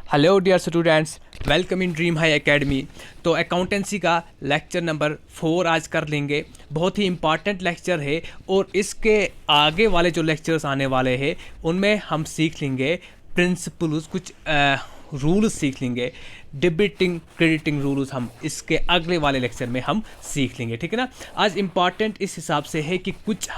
Hello dear students, welcome in dream high academy. तो accountancy का lecture number 4 आज कर लेंगे। बहुत ही इम्पॉर्टेंट लेक्चर है और इसके आगे वाले जो लेक्चर्स आने वाले हैं उनमें हम सीख लेंगे प्रिंसिपल्स, कुछ रूल्स सीख लेंगे। डेबिटिंग क्रेडिटिंग रूल्स हम इसके अगले वाले लेक्चर में हम सीख लेंगे, ठीक है ना। आज इम्पॉर्टेंट इस हिसाब से है कि कुछ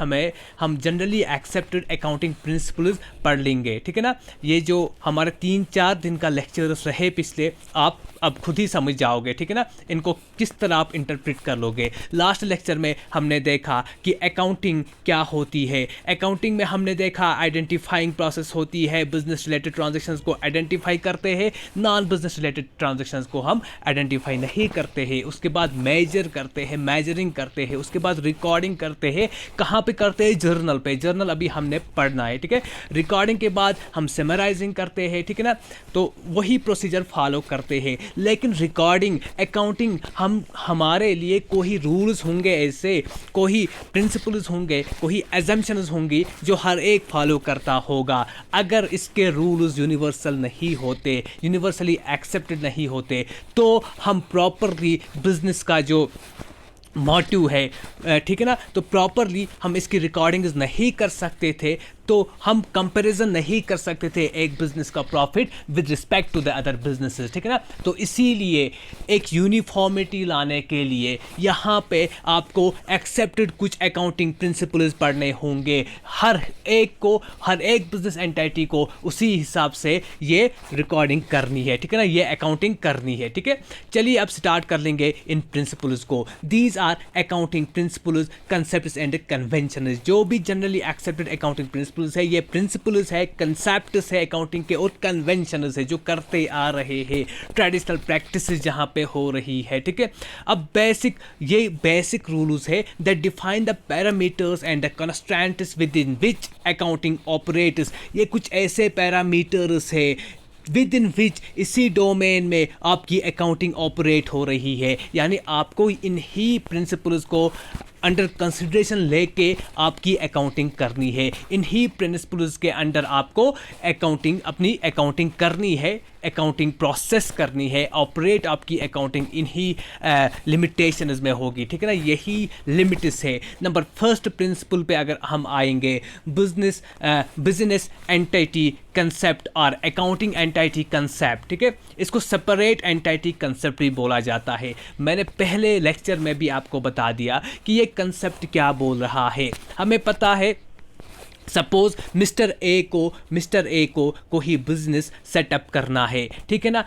हम जनरली एक्सेप्टेड अकाउंटिंग प्रिंसिपल्स पढ़ लेंगे, ठीक है ना। ये जो हमारे 3-4 दिन का लेक्चर्स रहे पिछले, आप अब खुद ही समझ जाओगे, ठीक है ना, इनको किस तरह आप इंटरप्रेट कर लोगे। लास्ट लेक्चर में हमने देखा कि अकाउंटिंग क्या होती है। अकाउंटिंग में हमने देखा आइडेंटिफाइंग प्रोसेस होती है, बिजनेस रिलेटेड ट्रांजैक्शंस को आइडेंटिफाई करते हैं, नॉन बिजनेस रिलेटेड ट्रांजैक्शंस को हम आइडेंटिफाई नहीं करते हैं। उसके बाद मेजर करते हैं, मेजरिंग करते हैं, उसके बाद रिकॉर्डिंग करते हैं। कहाँ पे करते हैं? जर्नल पे। जर्नल अभी हमने पढ़ना है, ठीक है। रिकॉर्डिंग के बाद हम समराइजिंग करते हैं, ठीक है ना। तो वही प्रोसीजर फॉलो करते हैं। लेकिन रिकॉर्डिंग अकाउंटिंग हमारे लिए कोई रूल्स होंगे, ऐसे कोई प्रिंसिपल्स होंगे, कोई एजम्पशंस होंगी जो हर एक फॉलो करता होगा। अगर इसके रूल्स यूनिवर्सल नहीं होते, यूनिवर्सली एक्सेप्टेड नहीं होते, तो हम प्रॉपरली बिजनेस का जो मोटिव है, ठीक है ना, तो प्रॉपरली हम इसकी रिकॉर्डिंग्स नहीं कर सकते थे, तो हम कंपैरिजन नहीं कर सकते थे एक बिजनेस का profit with respect to the other businesses, ठीक है ना। तो इसीलिए एक यूनिफॉर्मिटी लाने के लिए यहाँ पे आपको एक्सेप्टेड कुछ अकाउंटिंग प्रिंसिपल्स पढ़ने होंगे। हर एक बिजनेस एंटिटी को उसी हिसाब से ये रिकॉर्डिंग करनी है, ठीक है ना, ये अकाउंटिंग करनी है, ठीक है। चलिए अब स्टार्ट कर लेंगे इन प्रिंसिपल्स को। These are accounting principles, concepts and conventions. जो भी जनरली एक्सेप्टेड अकाउंटिंग प्रिंसिपल्स है, ये प्रिंसिपल्स है, कंसेप्ट्स है अकाउंटिंग के, और कन्वेंशंस है जो करते आ रहे हैं, ट्रेडिशनल प्रैक्टिसेस जहां पे हो रही है, ठीक है। अब ये बेसिक रूल्स है that define the parameters and the constraints with in which accounting operates. ये कुछ ऐसे पैरामीटर्स है विद इन विच, इसी डोमेन में आपकी अकाउंटिंग ऑपरेट हो रही है। यानी आपको इन ही प्रिंसिपल्स को अंडर कंसिडरेशन लेके आपकी अकाउंटिंग करनी है। इन ही प्रिंसिपल्स के अंडर आपको अपनी अकाउंटिंग करनी है, अकाउंटिंग प्रोसेस करनी है, ऑपरेट आपकी अकाउंटिंग इन ही लिमिटेशंस में होगी, ठीक है ना। यही लिमिट्स है। नंबर फर्स्ट प्रिंसिपल पे अगर हम आएंगे, बिजनेस एंटिटी कंसेप्ट और अकाउंटिंग एंटिटी कंसेप्ट, ठीक है। इसको सेपरेट एंटिटी कंसेप्ट भी बोला जाता है। मैंने पहले लेक्चर में भी आपको बता दिया कि ये कंसेप्ट क्या बोल रहा है। हमें पता है, सपोज मिस्टर ए को कोई बिजनेस सेटअप करना है, ठीक है ना।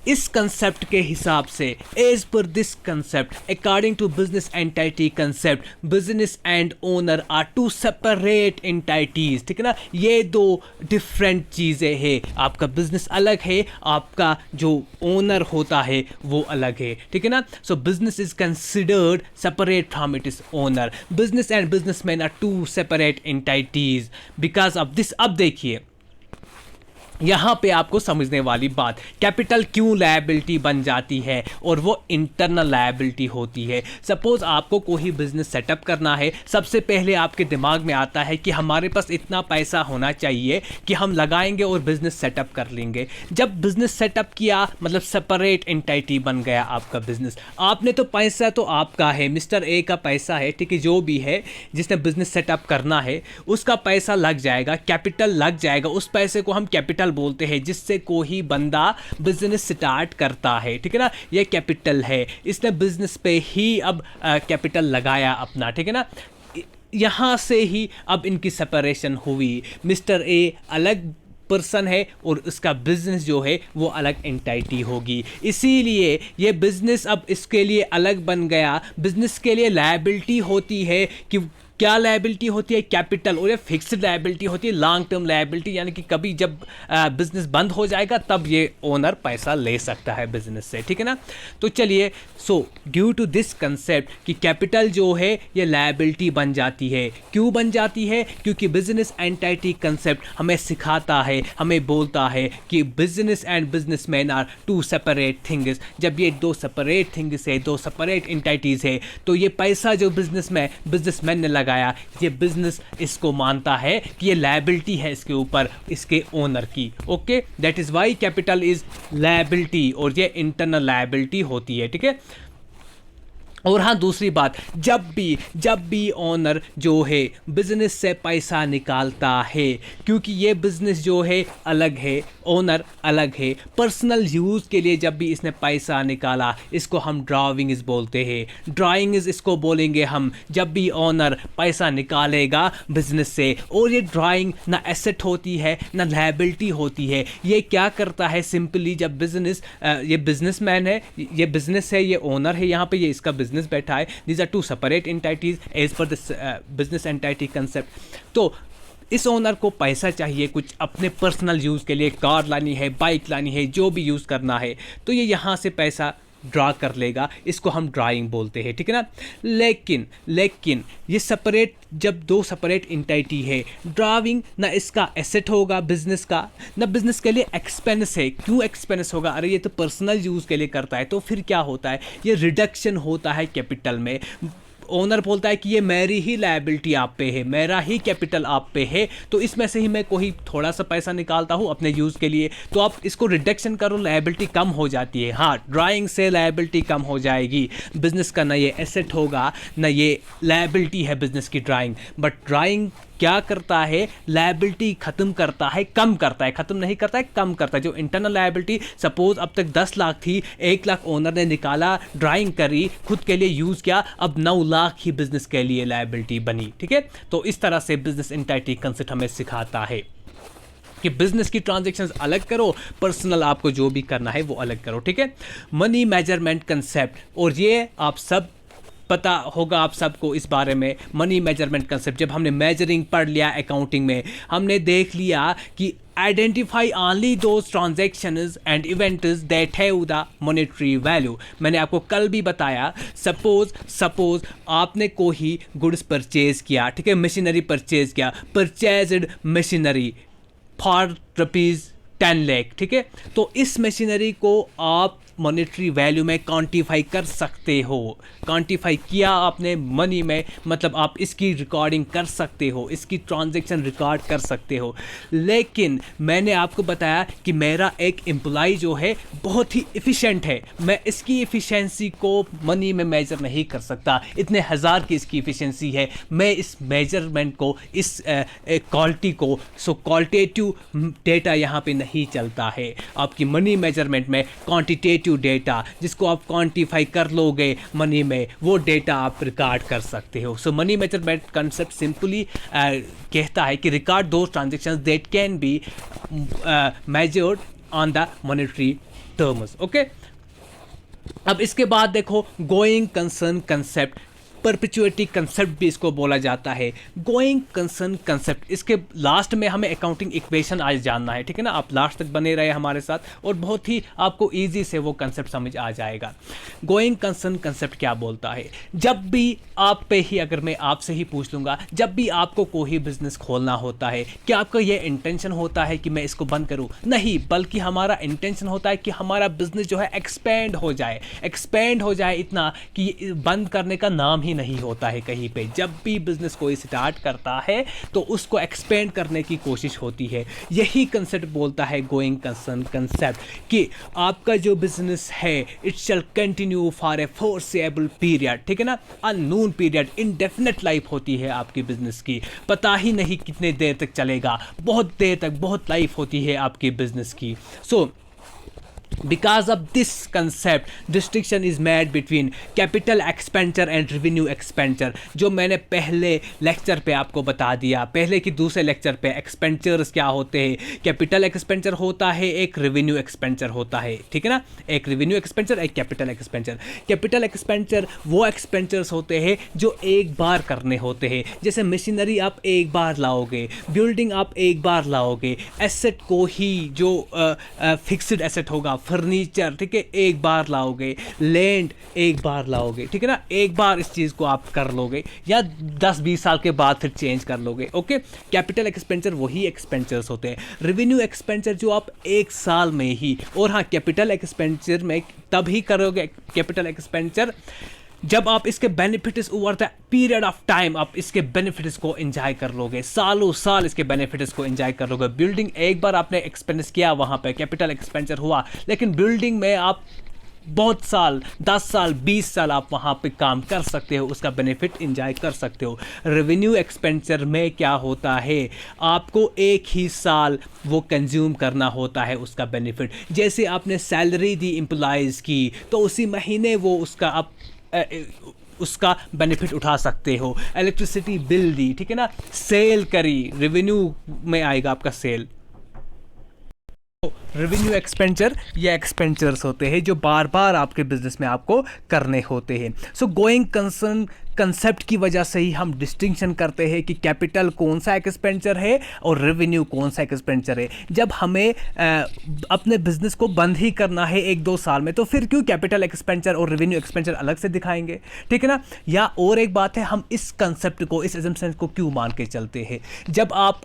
इस कंसेप्ट के हिसाब से, as per this concept, according to business entity concept, business and owner are two separate entities, ठीक है ना। ये दो डिफरेंट चीज़ें हैं। आपका बिजनेस अलग है, आपका जो ओनर होता है वो अलग है, ठीक है ना। So business is considered separate from it is owner. Business and businessman are two separate entities because of this. अब देखिए यहाँ पे आपको समझने वाली बात, कैपिटल क्यों लायबिलिटी बन जाती है और वो इंटरनल लायबिलिटी होती है। सपोज आपको कोई बिजनेस सेटअप करना है, सबसे पहले आपके दिमाग में आता है कि हमारे पास इतना पैसा होना चाहिए कि हम लगाएंगे और बिजनेस सेटअप कर लेंगे। जब बिजनेस सेटअप किया, मतलब सेपरेट एंटिटी बन गया आपका बिजनेस। आपने तो पैसा तो आपका है, मिस्टर ए का पैसा है, ठीक है, जो भी है जिसने बिजनेस सेटअप करना है उसका पैसा लग जाएगा, कैपिटल लग जाएगा। उस पैसे को हम कैपिटल बोलते हैं, जिससे कोई बंदा बिजनेस स्टार्ट करता है, ठीक है ना। ये कैपिटल है, इसने बिजनेस पे ही अब कैपिटल लगाया अपना, ठीक है ना। यहां से ही अब इनकी सेपरेशन हुई। मिस्टर ए अलग पर्सन है और उसका बिजनेस जो है वो अलग एंटिटी होगी। इसीलिए ये बिजनेस अब इसके लिए अलग बन गया। बिजनेस के लिए लायबिलिटी होती है कि क्या लायबिलिटी होती है? कैपिटल। और ये फिक्स्ड लायबिलिटी होती है, लॉन्ग टर्म लायबिलिटी, यानी कि कभी जब बिजनेस बंद हो जाएगा तब ये ओनर पैसा ले सकता है बिजनेस से, ठीक है ना। तो चलिए, so due to this concept कि कैपिटल जो है ये लायबिलिटी बन जाती है। क्यों बन जाती है? क्योंकि बिजनेस एंटिटी कंसेप्ट हमें सिखाता है, हमें बोलता है कि business and businessman are two separate things. जब ये दो सेपरेट थिंग्स है, दो सेपरेट एंटिटीज है, तो ये पैसा जो बिजनेसमैन ने लगाया, ये बिजनेस इसको मानता है कि ये लायबिलिटी है इसके ऊपर इसके ओनर की। Okay, that is why capital is liability और ये इंटरनल लायबिलिटी होती है। ठीक है। और हाँ, दूसरी बात, जब भी ओनर जो है बिजनेस से पैसा निकालता है, क्योंकि ये बिजनेस जो है अलग है, ओनर अलग है, पर्सनल यूज़ के लिए जब भी इसने पैसा निकाला, इसको हम ड्राइंग्स बोलते हैं। ड्राइंग्स इसको बोलेंगे हम जब भी ओनर पैसा निकालेगा बिजनेस से। और ये ड्राइंग ना एसेट होती है ना लायबिलिटी होती है। ये क्या करता है, सिंपली जब ये बिजनेसमैन है, ये बिजनेस है, ये ओनर है, यहाँ पे ये इसका बिजनेस बैठा है, these are two separate entities as per this business entity concept. तो इस ओनर को पैसा चाहिए कुछ अपने पर्सनल यूज़ के लिए, कार लानी है, बाइक लानी है, जो भी यूज़ करना है, तो ये यहाँ से पैसा ड्रा कर लेगा, इसको हम ड्राइंग बोलते हैं। ठीक है ना। लेकिन ये सेपरेट, जब दो सेपरेट एंटिटी है, ड्राइंग ना इसका एसेट होगा बिजनेस का, ना बिजनेस के लिए एक्सपेंस है। क्यों एक्सपेंस होगा? अरे ये तो पर्सनल यूज़ के लिए करता है। तो फिर क्या होता है, ये रिडक्शन होता है कैपिटल में। ओनर बोलता है कि ये मेरी ही लायबिलिटी आप पे है, मेरा ही कैपिटल आप पे है, तो इसमें से ही मैं कोई थोड़ा सा पैसा निकालता हूँ अपने यूज़ के लिए। तो आप इसको रिडक्शन करो, लायबिलिटी कम हो जाती है। हाँ, ड्राइंग से लायबिलिटी कम हो जाएगी। बिजनेस का ना ये एसेट होगा ना ये लायबिलिटी है बिजनेस की ड्राइंग। बट ड्राइंग क्या करता है, लायबिलिटी ख़त्म करता है, कम करता है, ख़त्म नहीं करता है, कम करता है। जो इंटरनल लायबिलिटी सपोज अब तक 10 लाख थी, 1 लाख ओनर ने निकाला, ड्राइंग करी, खुद के लिए यूज़ किया, अब 9 लाख ही बिजनेस के लिए लायबिलिटी बनी। ठीक है। तो इस तरह से बिजनेस एंटिटी कंसेप्ट हमें सिखाता है कि बिजनेस की ट्रांजैक्शंस अलग करो, पर्सनल आपको जो भी करना है वो अलग करो। ठीक है। मनी मेजरमेंट कंसेप्ट, और ये आप सब पता होगा आप सबको इस बारे में, मनी मेजरमेंट कंसेप्ट। जब हमने मेजरिंग पढ़ लिया अकाउंटिंग में, हमने देख लिया कि identify only those transactions and events that have the monetary value. मैंने आपको कल भी बताया, सपोज आपने कोई गुड्स परचेज किया, ठीक है, मशीनरी परचेज किया, परचेज्ड मशीनरी फॉर ₹10 लाख, ठीक है। तो इस मशीनरी को आप मॉनेटरी वैल्यू में क्वांटिफाई कर सकते हो। क्वांटिफाई किया आपने मनी में, मतलब आप इसकी रिकॉर्डिंग कर सकते हो, इसकी ट्रांजैक्शन रिकॉर्ड कर सकते हो। लेकिन मैंने आपको बताया कि मेरा एक एम्प्लॉय जो है बहुत ही एफिशिएंट है, मैं इसकी एफिशिएंसी को मनी में मेजर नहीं कर सकता। इतने हज़ार की इसकी एफिशिएंसी है, मैं इस मेजरमेंट को, इस क्वालिटी को, सो क्वालिटेटिव डेटा यहाँ पे नहीं चलता है। आपकी मनी मेजरमेंट में क्वांटिटेटिव डेटा, जिसको आप क्वांटिफाई कर लोगे मनी में, वो डेटा आप रिकॉर्ड कर सकते हो। सो मनी मेजरमेंट कंसेप्ट सिंपली कहता है कि रिकॉर्ड दो transactions that can be measured on the monetary terms. Okay. अब इसके बाद देखो going concern concept, perpetuity concept भी इसको बोला जाता है। गोइंग कंसर्न कंसेप्ट, इसके लास्ट में हमें अकाउंटिंग इक्वेशन आज जानना है, ठीक है ना। आप लास्ट तक बने रहे हमारे साथ और बहुत ही आपको इजी से वो कंसेप्ट समझ आ जाएगा। गोइंग कंसर्न कंसेप्ट क्या बोलता है, जब भी आप पे ही, अगर मैं आपसे ही पूछ लूँगा, जब भी आपको कोई बिजनेस खोलना होता है, क्या आपका ये इंटेंशन होता है कि मैं इसको बंद करूँ? नहीं, बल्कि हमारा इंटेंशन होता है कि हमारा बिजनेस जो है एक्सपेंड हो जाए इतना कि बंद करने का नाम ही नहीं होता है कहीं पे। जब भी बिजनेस कोई स्टार्ट करता है तो उसको एक्सपेंड करने की कोशिश होती है। यही कंसेप्ट बोलता है गोइंग कंसर्न कंसेप्ट, कि आपका जो बिजनेस है it shall continue for a foreseeable period, ठीक है ना। अननोन पीरियड, इनडेफिनेट लाइफ होती है आपकी बिजनेस की, पता ही नहीं कितने देर तक चलेगा, बहुत देर तक बहुत लाइफ होती है आपकी बिजनेस की। सो because of this concept distinction is made between capital expenditure and revenue expenditure, जो मैंने पहले लेक्चर पे आपको बता दिया, पहले की दूसरे लेक्चर पे। एक्सपेंचर्स क्या होते हैं, कैपिटल एक्सपेंचर होता है, एक रेवेन्यू एक्सपेंचर होता है, ठीक है ना। एक रेवेन्यू एक्सपेंचर, एक कैपिटल एक्सपेंचर। कैपिटल एक्सपेंचर वो एक्सपेंचर्स होते हैं जो एक बार करने होते हैं, जैसे मशीनरी आप एक बार लाओगे, बिल्डिंग आप एक बार लाओगे, एसेट को ही जो फिक्स्ड एसेट होगा, फर्नीचर, ठीक है, एक बार लाओगे, लैंड एक बार लाओगे, ठीक है ना। एक बार इस चीज़ को आप कर लोगे या 10-20 साल के बाद फिर चेंज कर लोगे। ओके। कैपिटल एक्सपेंचर वही एक्सपेंचर्स होते हैं। रेवेन्यू एक्सपेंचर जो आप एक साल में ही, और हाँ, कैपिटल एक्सपेंचर में तब ही करोगे कैपिटल एक्सपेंचर जब आप इसके benefits over the period of time आप इसके बेनिफिट्स को एंजॉय कर लोगे, सालों साल इसके बेनिफिट्स को एंजॉय कर लोगे। बिल्डिंग एक बार आपने एक्सपेंस किया, वहाँ पे कैपिटल एक्सपेंचर हुआ, लेकिन बिल्डिंग में आप बहुत साल, 10 साल, 20 साल आप वहाँ पे काम कर सकते हो, उसका बेनिफिट एंजॉय कर सकते हो। रेवेन्यू एक्सपेंचर में क्या होता है, आपको एक ही साल वो कंज्यूम करना होता है उसका बेनिफिट। जैसे आपने सैलरी दी एम्प्लॉयज़ की, तो उसी महीने वो उसका आप उसका बेनिफिट उठा सकते हो। इलेक्ट्रिसिटी बिल दी, ठीक है ना, सेल करी, रेवेन्यू में आएगा आपका सेल। रेवेन्यू एक्सपेंचर ये एक्सपेंचर्स होते हैं जो बार बार आपके बिजनेस में आपको करने होते हैं। सो गोइंग कंसर्न कंसेप्ट की वजह से ही हम डिस्टिंक्शन करते हैं कि कैपिटल कौन सा एक्सपेंचर है और रेवेन्यू कौन सा एक्सपेंचर है। जब हमें अपने बिजनेस को बंद ही करना है 1-2 साल में, तो फिर क्यों कैपिटल एक्सपेंचर और रेवेन्यू एक्सपेंचर अलग से दिखाएंगे, ठीक है ना। या और एक बात है, हम इस कंसेप्ट को, इस एजम्पशन को क्यों मान के चलते हैं। जब आप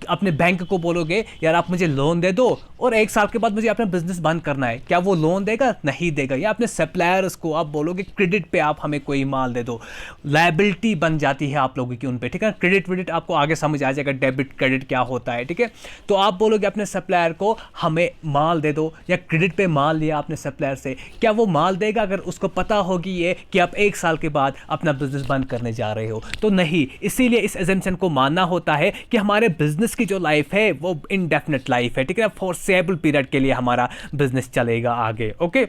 अपने बैंक को बोलोगे यार आप मुझे लोन दे दो और 1 साल के बाद मुझे अपना बिजनेस बंद करना है, क्या वो लोन देगा? नहीं देगा। या अपने सप्लायर्स को आप बोलोगे क्रेडिट पे आप हमें कोई माल दे दो, लायबिलिटी बन जाती है आप लोगों की उन पे, ठीक है। क्रेडिट वेडिट आपको आगे समझ आ जाएगा, डेबिट क्रेडिट क्या होता है, ठीक है। तो आप बोलोगे अपने सप्लायर को हमें माल दे दो, या क्रेडिट पे माल लिया आपने सप्लायर से, क्या वो माल देगा अगर उसको पता होगी ये कि आप 1 साल के बाद अपना बिजनेस बंद करने जा रहे हो? तो नहीं। इसीलिए इस एजम्पशन को मानना होता है कि हमारे बिजनेस की जो लाइफ है वो इनडेफिनेट लाइफ है, ठीक है, फॉरसेबल पीरियड के लिए हमारा बिजनेस चलेगा आगे। ओके,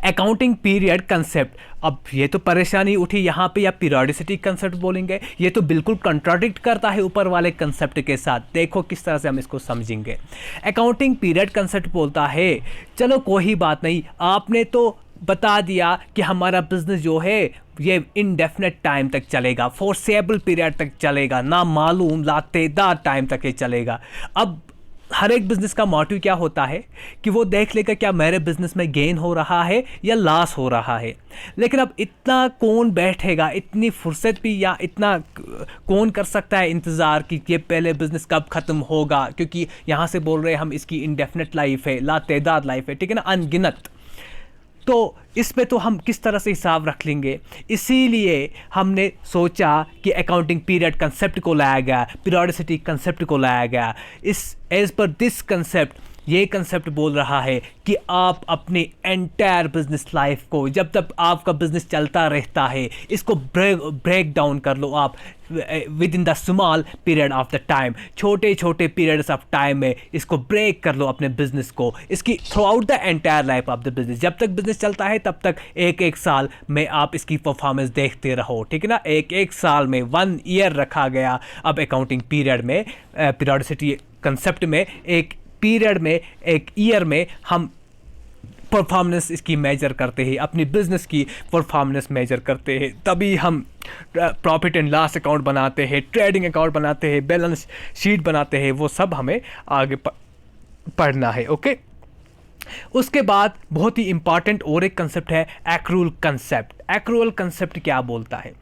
अकाउंटिंग पीरियड कंसेप्ट, अब ये तो परेशानी उठी यहाँ पे, या पीरियोडिसिटी कंसेप्ट बोलेंगे, ये तो बिल्कुल कंट्राडिक्ट करता है ऊपर वाले कंसेप्ट के साथ। देखो किस तरह से हम इसको समझेंगे। अकाउंटिंग पीरियड कंसेप्ट बोलता है, चलो कोई बात नहीं, आपने तो बता दिया कि हमारा बिजनेस जो है ये इनडेफिनेट टाइम तक चलेगा, फॉरसेबल पीरियड तक चलेगा, ना मालूम लातेदार टाइम तक ये चलेगा। अब हर एक बिजनेस का मोटिव क्या होता है कि वो देख लेगा क्या मेरे बिजनेस में गेन हो रहा है या लॉस हो रहा है। लेकिन अब इतना कौन बैठेगा, इतनी फुर्सत भी या इतना कौन कर सकता है इंतज़ार कि ये पहले बिजनेस कब ख़त्म होगा, क्योंकि यहाँ से बोल रहे हैं हम इसकी इनडेफिनेट लाइफ है, लातेदार लाइफ है, ठीक है ना, अनगिनत। तो इस पे तो हम किस तरह से हिसाब रख लेंगे। इसीलिए हमने सोचा कि अकाउंटिंग पीरियड कंसेप्ट को लाया गया, पीरियोडिसिटी कंसेप्ट को लाया गया। इस एज पर दिस कंसेप्ट, ये कंसेप्ट बोल रहा है कि आप अपनी एंटायर बिजनेस लाइफ को, जब तक आपका बिजनेस चलता रहता है, इसको ब्रेक डाउन कर लो आप with in the small period of the time. छोटे छोटे पीरियड्स ऑफ टाइम में इसको ब्रेक कर लो अपने बिजनेस को, इसकी through out the entire life of the business. जब तक बिजनेस चलता है तब तक एक साल में आप इसकी परफॉर्मेंस देखते रहो, ठीक है ना। एक साल में 1 ईयर रखा गया। अब अकाउंटिंग पीरियड में, पीरियोडिसिटी कंसेप्ट में, एक पीरियड में, एक ईयर में हम परफॉर्मेंस इसकी मेजर करते हैं, अपनी बिजनेस की परफॉर्मेंस मेजर करते हैं। तभी हम प्रॉफिट एंड लॉस अकाउंट बनाते हैं, ट्रेडिंग अकाउंट बनाते हैं, बैलेंस शीट बनाते हैं, वो सब हमें आगे पढ़ना है। ओके, उसके बाद बहुत ही इंपॉर्टेंट और एक कंसेप्ट है एक्रूअल कंसेप्ट। एक्रूअल कंसेप्ट क्या बोलता है?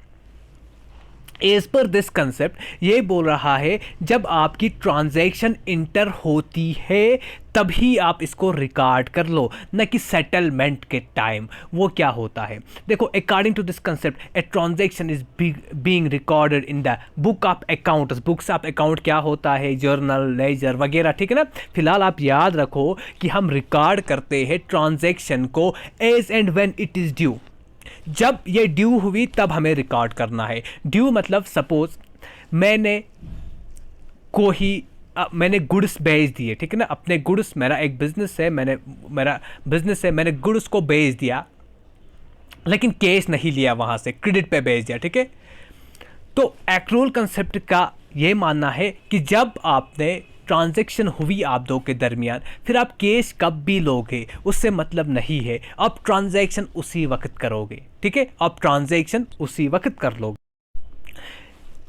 एज पर दिस कंसेप्ट ये बोल रहा है जब आपकी ट्रांजैक्शन इंटर होती है तभी आप इसको रिकॉर्ड कर लो, न कि सेटलमेंट के टाइम। वो क्या होता है, देखो, according to this concept a transaction is being recorded in the book of accounts. Books of account क्या होता है? जर्नल, लेजर वगैरह, ठीक है ना। फिलहाल आप याद रखो कि हम रिकॉर्ड करते हैं ट्रांजैक्शन को as and when it is due. जब ये ड्यू हुई तब हमें रिकॉर्ड करना है। ड्यू मतलब सपोज मैंने गुड्स बेच दिए, ठीक है ना, अपने गुड्स, मेरा एक बिजनेस है, मैंने गुड्स को बेच दिया, लेकिन कैश नहीं लिया, वहाँ से क्रेडिट पे बेच दिया, ठीक है। तो एक्रूअल कंसेप्ट का ये मानना है कि जब आपने ट्रांजैक्शन हुई आप दो के दरमियान, फिर आप कैश कब भी लोगे उससे मतलब नहीं है, आप ट्रांजैक्शन उसी वक्त करोगे, ठीक है, आप ट्रांजैक्शन उसी वक्त कर लोगे।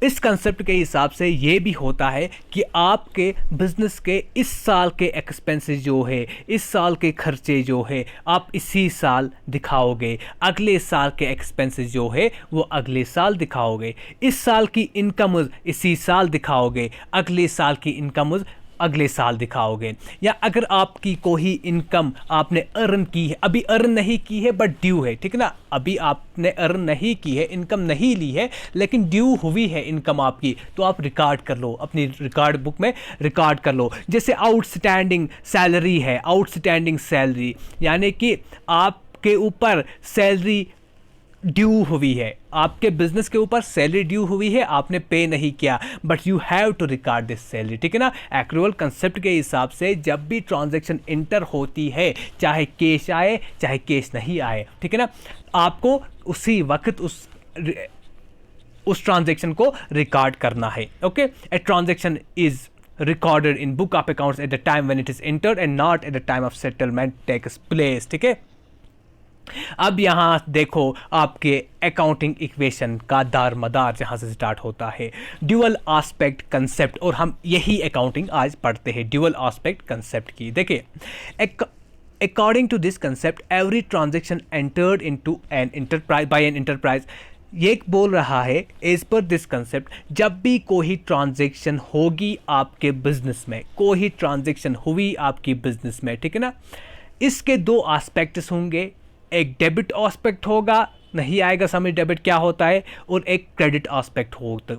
इस कंसेप्ट के हिसाब से ये भी होता है कि आपके बिजनेस के इस साल के एक्सपेंसेस जो है, इस साल के खर्चे जो है, आप इसी साल दिखाओगे। अगले साल के एक्सपेंसेस जो है वो अगले साल दिखाओगे। इस साल की इनकम इसी साल दिखाओगे, अगले साल की इनकम अगले साल दिखाओगे। या अगर आपकी कोई इनकम आपने अर्न की है, अभी अर्न नहीं की है बट ड्यू है, ठीक है ना, अभी आपने अर्न नहीं की है, इनकम नहीं ली है, लेकिन ड्यू हुई है इनकम आपकी, तो आप रिकॉर्ड कर लो, अपनी रिकॉर्ड बुक में रिकॉर्ड कर लो। जैसे आउटस्टैंडिंग सैलरी है, आउटस्टैंडिंग सैलरी यानी कि आपके ऊपर सैलरी ड्यू हुई है, आपके बिजनेस के ऊपर सैलरी ड्यू हुई है, आपने पे नहीं किया, but you have to record this salary, ठीक है ना। एक्रूअल कंसेप्ट के हिसाब से जब भी ट्रांजैक्शन इंटर होती है, चाहे कैश आए चाहे कैश नहीं आए, ठीक है ना, आपको उसी वक्त उस ट्रांजैक्शन को रिकॉर्ड करना है। Okay, A transaction is recorded in book of accounts at the time when it is entered and not at the time of settlement takes place, ठीक है। अब यहां देखो आपके अकाउंटिंग इक्वेशन का दारमदार जहां से स्टार्ट होता है, ड्यूअल एस्पेक्ट कंसेप्ट, और हम यही अकाउंटिंग आज पढ़ते हैं ड्यूअल एस्पेक्ट कंसेप्ट की। देखिए, according to this concept every transaction entered into an enterprise by an enterprise, ये बोल रहा है एज पर दिस कंसेप्ट, जब भी कोई ट्रांजैक्शन होगी आपके बिजनेस में, कोई ट्रांजैक्शन हुई आपकी बिजनेस में, ठीक है ना, इसके दो एस्पेक्ट्स होंगे, एक डेबिट एस्पेक्ट होगा, नहीं आएगा समझ डेबिट क्या होता है, और एक क्रेडिट एस्पेक्ट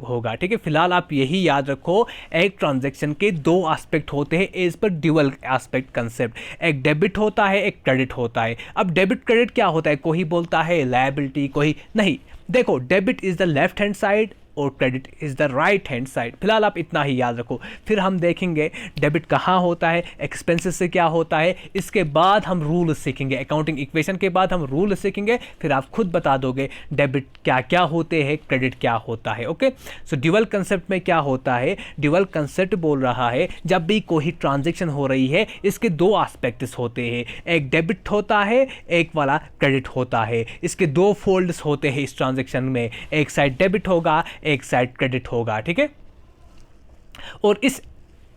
होगा, ठीक है। फिलहाल आप यही याद रखो, एक ट्रांजैक्शन के दो एस्पेक्ट होते हैं as per dual aspect concept, एक डेबिट होता है, एक क्रेडिट होता है। अब डेबिट क्रेडिट क्या होता है, कोई बोलता है लायबिलिटी, कोई नहीं। देखो, debit is the left hand side और credit is the right hand side, फिलहाल आप इतना ही याद रखो। फिर हम देखेंगे डेबिट कहाँ होता है, एक्सपेंसेस से क्या होता है, इसके बाद हम रूल सीखेंगे, अकाउंटिंग इक्वेशन के बाद हम रूल सीखेंगे, फिर आप खुद बता दोगे डेबिट क्या क्या होते हैं, क्रेडिट क्या होता है। ओके, सो ड्यूअल कंसेप्ट में क्या होता है, ड्यूअल कंसेप्ट बोल रहा है जब भी कोई ट्रांजेक्शन हो रही है, इसके दो एस्पेक्ट्स होते हैं, एक डेबिट होता है, एक वाला क्रेडिट होता है, इसके दो फोल्ड्स होते हैं इस ट्रांजेक्शन में, एक साइड डेबिट होगा, एक साइड क्रेडिट होगा, ठीक है। और इस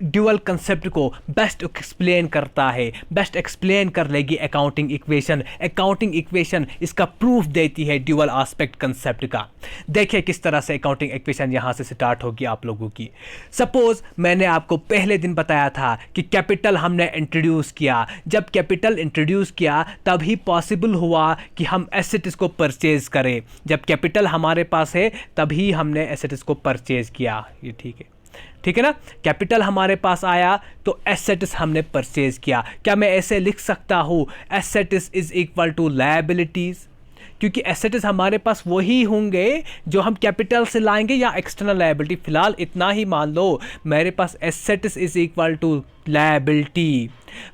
ड्यूअल कंसेप्ट को बेस्ट एक्सप्लेन करता है, बेस्ट एक्सप्लेन कर लेगी अकाउंटिंग इक्वेशन। अकाउंटिंग इक्वेशन इसका प्रूफ देती है ड्यूअल एस्पेक्ट कंसेप्ट का। देखिए किस तरह से अकाउंटिंग इक्वेशन यहां से स्टार्ट होगी आप लोगों की। सपोज मैंने आपको पहले दिन बताया था कि कैपिटल हमने इंट्रोड्यूस किया, जब कैपिटल इंट्रोड्यूस किया तभी पॉसिबल हुआ कि हम एसेट्स को परचेज करें, जब कैपिटल हमारे पास है तभी हमने एसेट्स को परचेज किया, ये ठीक है, ठीक है ना। कैपिटल हमारे पास आया तो एसेट्स हमने परचेज किया। क्या मैं ऐसे लिख सकता हूँ assets is equal to liabilities, क्योंकि एसेट्स हमारे पास वही होंगे जो हम कैपिटल से लाएंगे या एक्सटर्नल लायबिलिटी। फिलहाल इतना ही मान लो मेरे पास assets is equal to liability.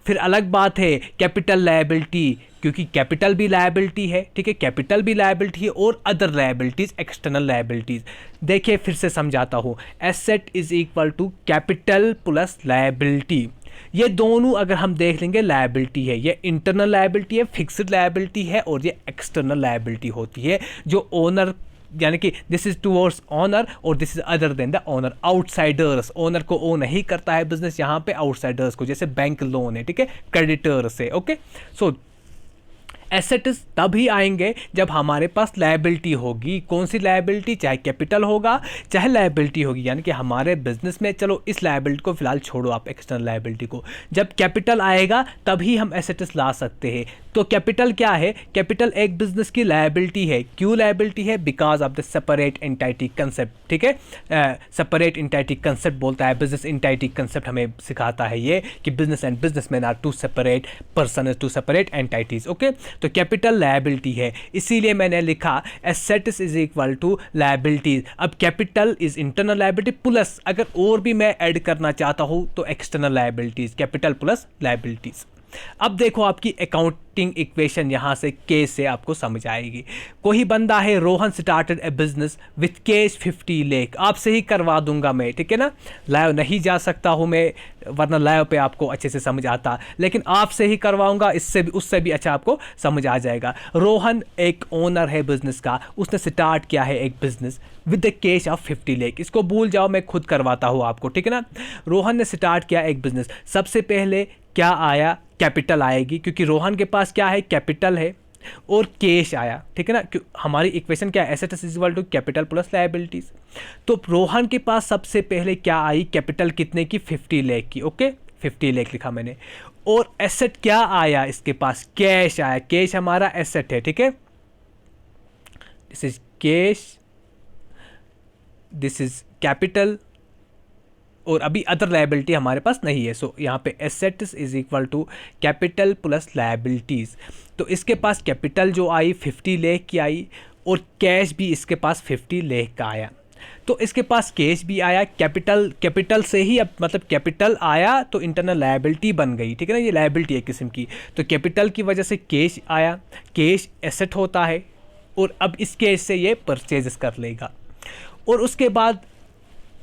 फिर अलग बात है कैपिटल लायबिलिटी, क्योंकि कैपिटल भी लायबिलिटी है, ठीक है, कैपिटल भी लायबिलिटी है और अदर लायबिलिटीज एक्सटर्नल लायबिलिटीज। देखिए फिर से समझाता हूँ, asset is equal to capital plus liability, ये दोनों अगर हम देख लेंगे लायबिलिटी है, ये इंटरनल लायबिलिटी है, फिक्स्ड लायबिलिटी है, और ये एक्सटर्नल लायबिलिटी होती है जो ओनर, यानी कि दिस इज टूवर्ड्स ओनर और this is other than the owner. Outsiders, owner को ओन नहीं करता है बिजनेस यहाँ पे, आउटसाइडर्स को, जैसे बैंक लोन है, ठीक है, क्रेडिटर से। ओके, सो एसेट्स तभी आएंगे जब हमारे पास लायबिलिटी होगी। कौन सी लायबिलिटी, चाहे कैपिटल होगा चाहे लायबिलिटी होगी, यानी कि हमारे बिजनेस में, चलो इस लायबिलिटी को फिलहाल छोड़ो आप, एक्सटर्नल लायबिलिटी को, जब कैपिटल आएगा तभी हम एसेट्स ला सकते हैं। तो कैपिटल क्या है, कैपिटल एक बिजनेस की लायबिलिटी है। क्यों लायबिलिटी है, because of the separate entity concept, ठीक है। सेपरेट एंटिटी कंसेप्ट बोलता है, बिजनेस एंटिटी कंसेप्ट हमें सिखाता है ये कि business and businessman are two separate person, two separate entities. Okay, तो कैपिटल लायबिलिटी है, इसीलिए मैंने लिखा assets is equal to liabilities. अब capital is internal liability plus, अगर और भी मैं ऐड करना चाहता हूं तो external liabilities, capital plus liabilities. अब देखो आपकी अकाउंटिंग इक्वेशन यहां से केस से आपको समझ आएगी। कोई बंदा है, Rohan started A business with cash 50 lakh, आपसे ही करवा दूंगा मैं, ठीक है ना, लाइव नहीं जा सकता हूं मैं, वरना लाइव पे आपको अच्छे से समझ आता, लेकिन आपसे ही करवाऊंगा, इससे भी उससे भी अच्छा आपको समझ आ जाएगा। रोहन एक ओनर है बिजनेस का, उसने स्टार्ट किया है एक business with the cash of 50 lakh. इसको भूल जाओ, मैं खुद करवाता हूं आपको, ठीक है ना। रोहन ने स्टार्ट किया एक बिजनेस, सबसे पहले क्या आया, कैपिटल आएगी, क्योंकि रोहन के पास क्या है, कैपिटल है, और कैश आया, ठीक है ना, हमारी इक्वेशन क्या है, assets is equal to capital plus liabilities. तो रोहन के पास सबसे पहले क्या आई, कैपिटल कितने की, 50 लाख की, ओके 50 लाख लिखा मैंने। और एसेट क्या आया इसके पास, कैश आया, कैश हमारा एसेट है, ठीक है, this is cash, this is capital, और अभी अदर लायबिलिटी हमारे पास नहीं है। सो यहाँ पे assets is equal to capital plus liabilities. तो इसके पास कैपिटल जो आई 50 लाख की आई, और कैश भी इसके पास 50 लाख का आया। तो इसके पास कैश भी आया, कैपिटल से ही, अब मतलब कैपिटल आया तो इंटरनल लायबिलिटी बन गई, ठीक है ना, ये लायबिलिटी है किस्म की। तो कैपिटल की वजह से कैश आया, कैश एसेट होता है, और अब इस कैश से ये परचेज कर लेगा। और उसके बाद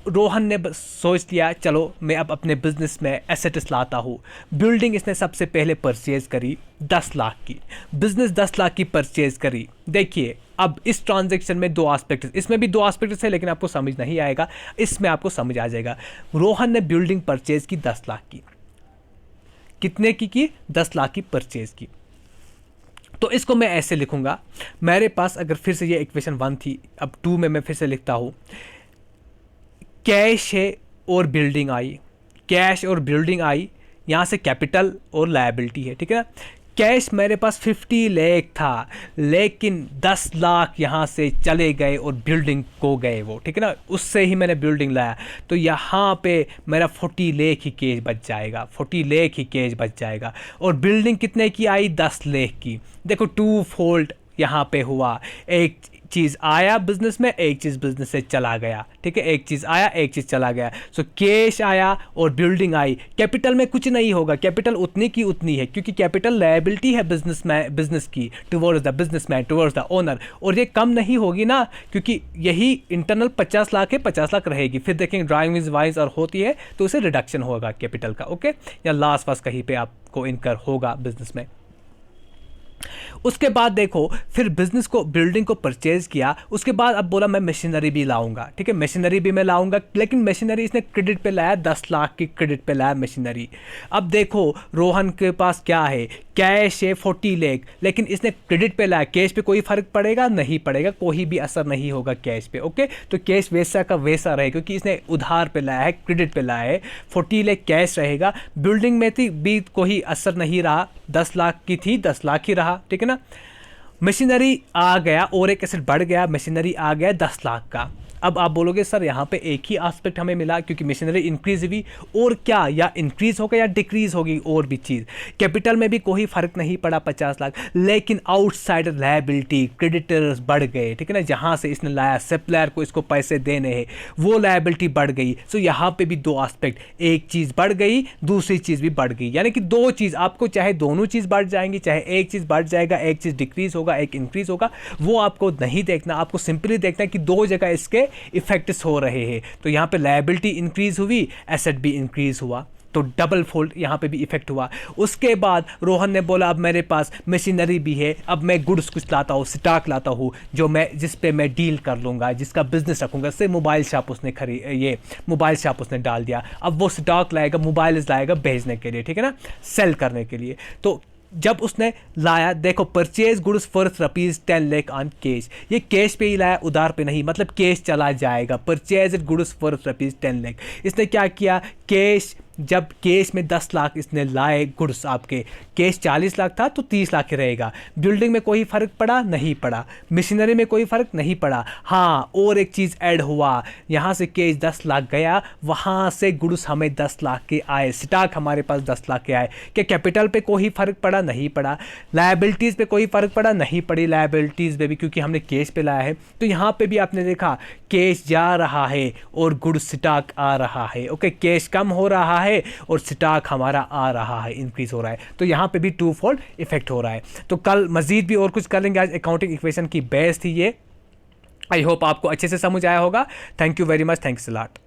रोहन ने सोच लिया चलो मैं अब अपने बिजनेस में एसेट्स लाता हूँ। बिल्डिंग इसने सबसे पहले परचेज करी 10 लाख की, बिजनेस 10 लाख की परचेज करी। देखिए अब इस ट्रांजैक्शन में 2 एस्पेक्ट्स, इसमें भी 2 एस्पेक्ट्स है लेकिन आपको समझ नहीं आएगा, इसमें आपको समझ आ जाएगा। रोहन ने बिल्डिंग परचेज की 10 लाख की, कितने की 10 लाख की परचेज की। तो इसको मैं ऐसे लिखूंगा, मेरे पास अगर फिर से ये इक्वेशन 1 थी, अब 2 में मैं फिर से लिखता हूँ, कैश है और बिल्डिंग आई, कैश और बिल्डिंग आई, यहाँ से कैपिटल और लायबिलिटी है, ठीक है ना। कैश मेरे पास 50 लाख था, लेकिन 10 लाख यहाँ से चले गए और बिल्डिंग को गए वो, ठीक है ना, उससे ही मैंने बिल्डिंग लाया। तो यहाँ पे मेरा 40 लाख ही कैश बच जाएगा, 40 लाख ही कैश बच जाएगा। और बिल्डिंग कितने की आई, 10 लाख की। देखो 2 फोल्ड यहाँ पे हुआ, एक चीज़ आया बिजनेस में, एक चीज़ बिजनेस से चला गया, ठीक है, एक चीज़ आया एक चीज़ चला गया। सो कैश आया और बिल्डिंग आई। कैपिटल में कुछ नहीं होगा, कैपिटल उतनी की उतनी है, क्योंकि कैपिटल लायबिलिटी है बिजनेस की towards the businessman, towards the owner, और ये कम नहीं होगी ना, क्योंकि यही इंटरनल 50 लाख है, 50 लाख रहेगी। फिर देखेंगे ड्राइंग वाइज और होती है तो उसे रिडक्शन होगा कैपिटल का, ओके, या लॉस वास कहीं पे आपको इनकर होगा बिजनेस में। उसके बाद देखो फिर बिजनेस को, बिल्डिंग को परचेज किया, उसके बाद अब बोला मैं मशीनरी भी लाऊंगा, ठीक है, मशीनरी भी मैं लाऊंगा, लेकिन मशीनरी इसने क्रेडिट पे लाया, 10 लाख की क्रेडिट पे लाया मशीनरी। अब देखो रोहन के पास क्या है, कैश है 40 लाख, लेकिन इसने क्रेडिट पे लाया, कैश पे कोई फर्क पड़ेगा नहीं पड़ेगा, कोई भी असर नहीं होगा कैश पे, ओके। तो कैश वैसा का वैसा रहे, क्योंकि इसने उधार पे लाया है, क्रेडिट पे लाया है, 40 लाख कैश रहेगा। बिल्डिंग में थी भी कोई असर नहीं रहा, 10 लाख की थी 10 लाख ही रहा, ठीक है ना। मशीनरी आ गया और एक एसेट बढ़ गया, मशीनरी आ गया 10 लाख का। अब आप बोलोगे सर यहाँ पे एक ही एस्पेक्ट हमें मिला, क्योंकि मशीनरी इंक्रीज हुई, और क्या या इंक्रीज होगा या डिक्रीज होगी, और भी चीज़। कैपिटल में भी कोई फर्क नहीं पड़ा 50 लाख, लेकिन आउटसाइड लायबिलिटी क्रेडिटर्स बढ़ गए, ठीक है ना, जहाँ से इसने लाया सप्लायर को इसको पैसे देने हैं, वो लायबिलिटी बढ़ गई। सो यहाँ पे भी 2 एस्पेक्ट, एक चीज़ बढ़ गई दूसरी चीज़ भी बढ़ गई, यानी कि 2 चीज़, आपको चाहे दोनों चीज़ बढ़ जाएंगी, चाहे एक चीज़ बढ़ जाएगा एक चीज़ डिक्रीज होगा एक इंक्रीज होगा, वो आपको नहीं देखना, आपको सिंपली देखना है कि 2 जगह इसके इफेक्ट्स हो रहे हैं। तो यहाँ पे लायबिलिटी इंक्रीज हुई, एसेट भी इंक्रीज हुआ, तो डबल फोल्ड यहाँ पे भी इफेक्ट हुआ। उसके बाद रोहन ने बोला अब मेरे पास मशीनरी भी है, अब मैं गुड्स कुछ लाता हूँ, स्टॉक लाता हूँ, जो मैं जिस पे मैं डील कर लूँगा, जिसका बिजनेस रखूँगा। से मोबाइल शॉप उसने ये मोबाइल शॉप उसने डाल दिया, अब वो स्टॉक लाएगा, मोबाइल लाएगा भेजने के लिए, ठीक है ना, सेल करने के लिए। तो जब उसने लाया, देखो purchase goods for ₹10 lakh on cash, ये कैश पे ही लाया, उधार पे नहीं, मतलब कैश चला जाएगा। परचेज गुड्स फॉर ₹10 लाख, इसने क्या किया, कैश, जब कैश में 10 लाख इसने लाए गुड्स, आपके कैश 40 लाख था तो 30 लाख ही रहेगा। बिल्डिंग में कोई फ़र्क पड़ा नहीं पड़ा, मशीनरी में कोई फ़र्क नहीं पड़ा। हाँ, और एक चीज़ ऐड हुआ, यहाँ से कैश 10 लाख गया, वहाँ से गुड्स हमें 10 लाख के आए, स्टॉक हमारे पास 10 लाख के आए। क्या कैपिटल पे कोई फ़र्क पड़ा नहीं पड़ा, लायबिलिटीज़ पे कोई फ़र्क पड़ा नहीं पड़ी, लायबिलिटीज़ पे भी, क्योंकि हमने कैश पे लाया है। तो यहाँ पे भी आपने देखा कैश जा रहा है और गुड्स स्टॉक आ रहा है, ओके, कैश कम हो रहा है और स्टॉक हमारा आ रहा है, इंक्रीज हो रहा है। तो यहाँ पे भी 2 फोल्ड इफेक्ट हो रहा है। तो कल मजीद भी और कुछ करेंगे, आज अकाउंटिंग इक्वेशन की बेस थी ये। आई होप आपको अच्छे से समझ आया होगा। Thank you very much, thanks a lot.